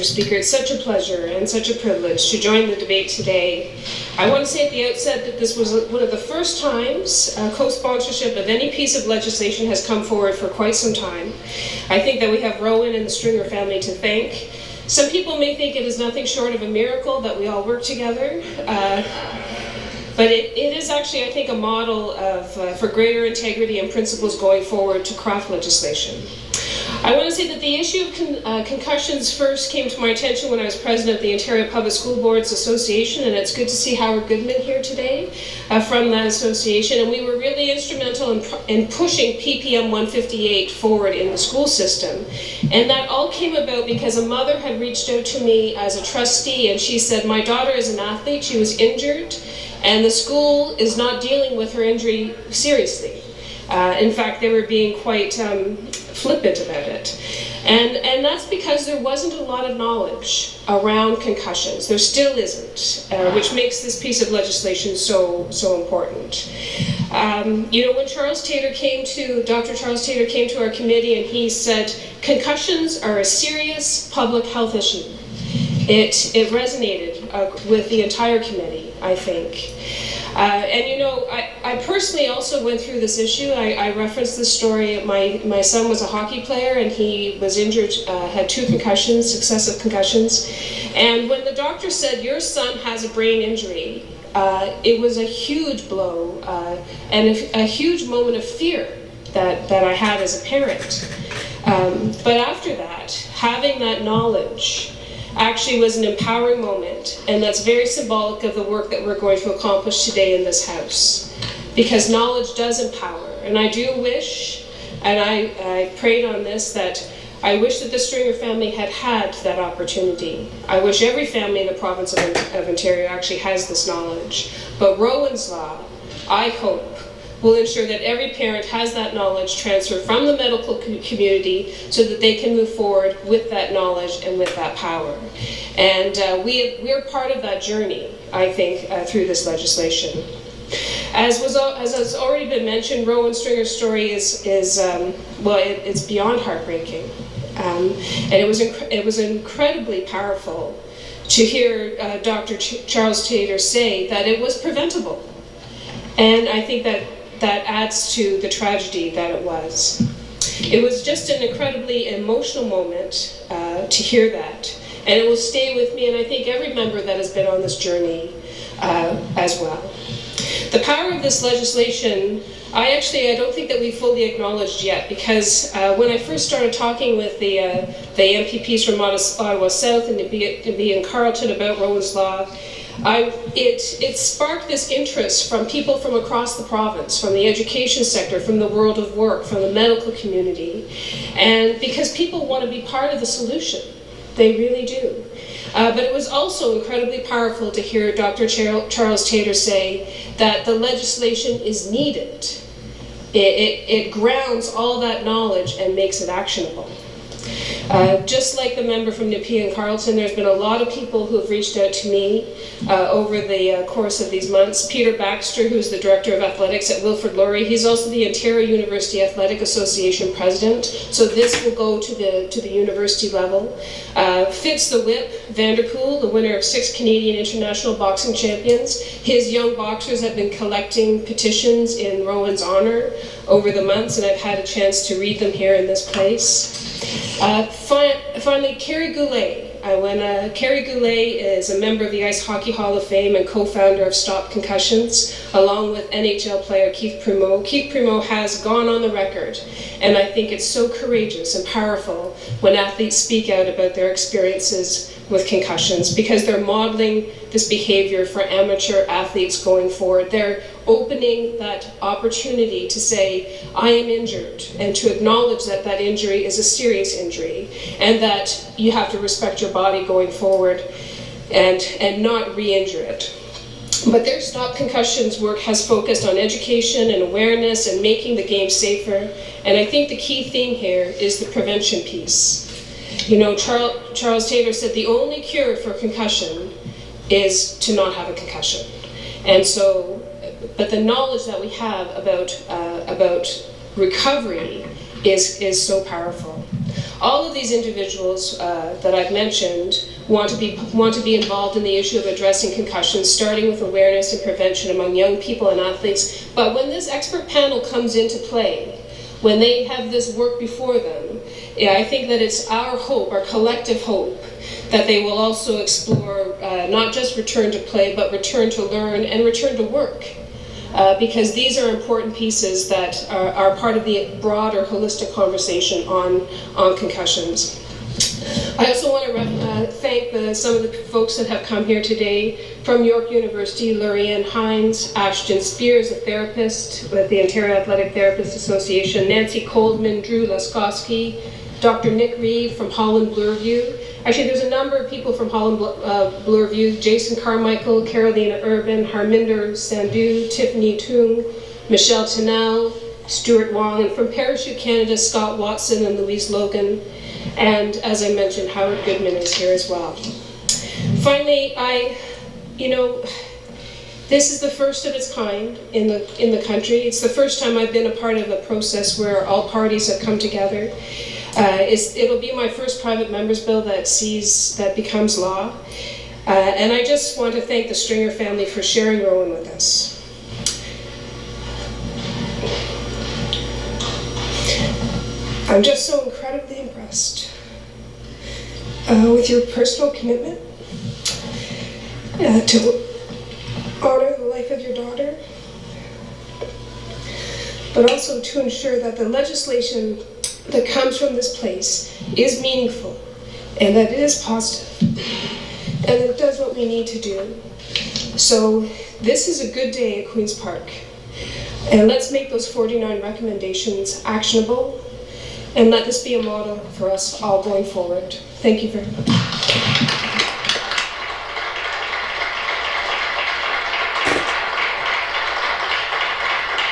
Speaker, it's such a pleasure and such a privilege to join the debate today. I want to say at the outset that this was one of the first times co-sponsorship of any piece of legislation has come forward for quite some time. I think that we have Rowan and the Stringer family to thank. Some people may think it is nothing short of a miracle that we all work together, but it is actually, I think, a model for greater integrity and principles going forward to craft legislation. I want to say that the issue of concussions first came to my attention when I was president of the Ontario Public School Boards Association, and it's good to see Howard Goodman here today from that association. And we were really instrumental in pushing PPM 158 forward in the school system. And that all came about because a mother had reached out to me as a trustee, and she said, my daughter is an athlete, she was injured, and the school is not dealing with her injury seriously. In fact, they were being quite flippant about it. And that's because there wasn't a lot of knowledge around concussions. There still isn't, which makes this piece of legislation so important. You know, when Dr. Charles Taylor came to our committee and he said, concussions are a serious public health issue. It resonated with the entire committee, I think. And you know, I personally also went through this issue. I referenced this story. My son was a hockey player and he was injured, had 2 concussions, successive concussions. And when the doctor said, your son has a brain injury, it was a huge blow and a huge moment of fear that I had as a parent. But after that, having that knowledge actually was an empowering moment, and that's very symbolic of the work that we're going to accomplish today in this House. Because knowledge does empower, and I do wish, and I prayed on this, that I wish that the Stringer family had had that opportunity. I wish every family in the province of Ontario actually has this knowledge. But Rowan's Law, I hope, will ensure that every parent has that knowledge transferred from the medical community so that they can move forward with that knowledge and with that power. And we're part of that journey, I think, through this legislation. As has already been mentioned, Rowan Stringer's story is it's beyond heartbreaking. And it was incredibly powerful to hear Dr. Charles Taylor say that it was preventable. And I think that adds to the tragedy that it was. It was just an incredibly emotional moment to hear that. And it will stay with me, and I think every member that has been on this journey as well. The power of this legislation, I don't think that we fully acknowledged yet, because when I first started talking with the MPPs from Ottawa South and to be in Carleton about Rowan's Law, it sparked this interest from people from across the province, from the education sector, from the world of work, from the medical community, and because people want to be part of the solution. They really do. But it was also incredibly powerful to hear Dr. Charles Taylor say that the legislation is needed. It grounds all that knowledge and makes it actionable. Just like the member from Nepean and Carleton, there's been a lot of people who have reached out to me over the course of these months. Peter Baxter, who's the Director of Athletics at Wilfrid Laurier, he's also the Ontario University Athletic Association President, so this will go to the university level. Fitz the Whip Vanderpool, the winner of 6 Canadian International Boxing Champions, his young boxers have been collecting petitions in Rowan's honor over the months, and I've had a chance to read them here in this place. Finally, Kerry Goulet. Kerry Goulet is a member of the Ice Hockey Hall of Fame and co-founder of Stop Concussions, along with NHL player Keith Primeau. Keith Primeau has gone on the record, and I think it's so courageous and powerful when athletes speak out about their experiences with concussions, because they're modeling this behavior for amateur athletes going forward. They're opening that opportunity to say, I am injured, and to acknowledge that that injury is a serious injury, and that you have to respect your body going forward and not re-injure it. But their Stop Concussions work has focused on education and awareness and making the game safer, and I think the key theme here is the prevention piece. You know, Charles Taylor said the only cure for concussion is to not have a concussion. And so, but the knowledge that we have about recovery is so powerful. All of these individuals that I've mentioned want to be involved in the issue of addressing concussions, starting with awareness and prevention among young people and athletes. But when this expert panel comes into play, when they have this work before them, I think that it's our hope, our collective hope, that they will also explore not just return to play, but return to learn and return to work. Because these are important pieces that are part of the broader holistic conversation on concussions. I also want to thank some of the folks that have come here today from York University: Lorianne Hines, Ashton Spears, a therapist with the Ontario Athletic Therapists Association, Nancy Coldman, Drew Laskowski, Dr. Nick Reed from Holland Bloorview. Actually, there's a number of people from Holland Bloorview: Jason Carmichael, Carolina Urban, Harminder Sandhu, Tiffany Tung, Michelle Tennell, Stuart Wong, and from Parachute Canada, Scott Watson and Louise Logan. And as I mentioned, Howard Goodman is here as well. Finally, this is the first of its kind in the country. It's the first time I've been a part of a process where all parties have come together. It'll be my first private member's bill that becomes law. And I just want to thank the Stringer family for sharing Rowan with us. I'm just so incredibly impressed with your personal commitment to honor the life of your daughter, but also to ensure that the legislation that comes from this place is meaningful and that it is positive and that it does what we need to do. So this is a good day at Queen's Park, and let's make those 49 recommendations actionable, and let this be a model for us all going forward. Thank you very much.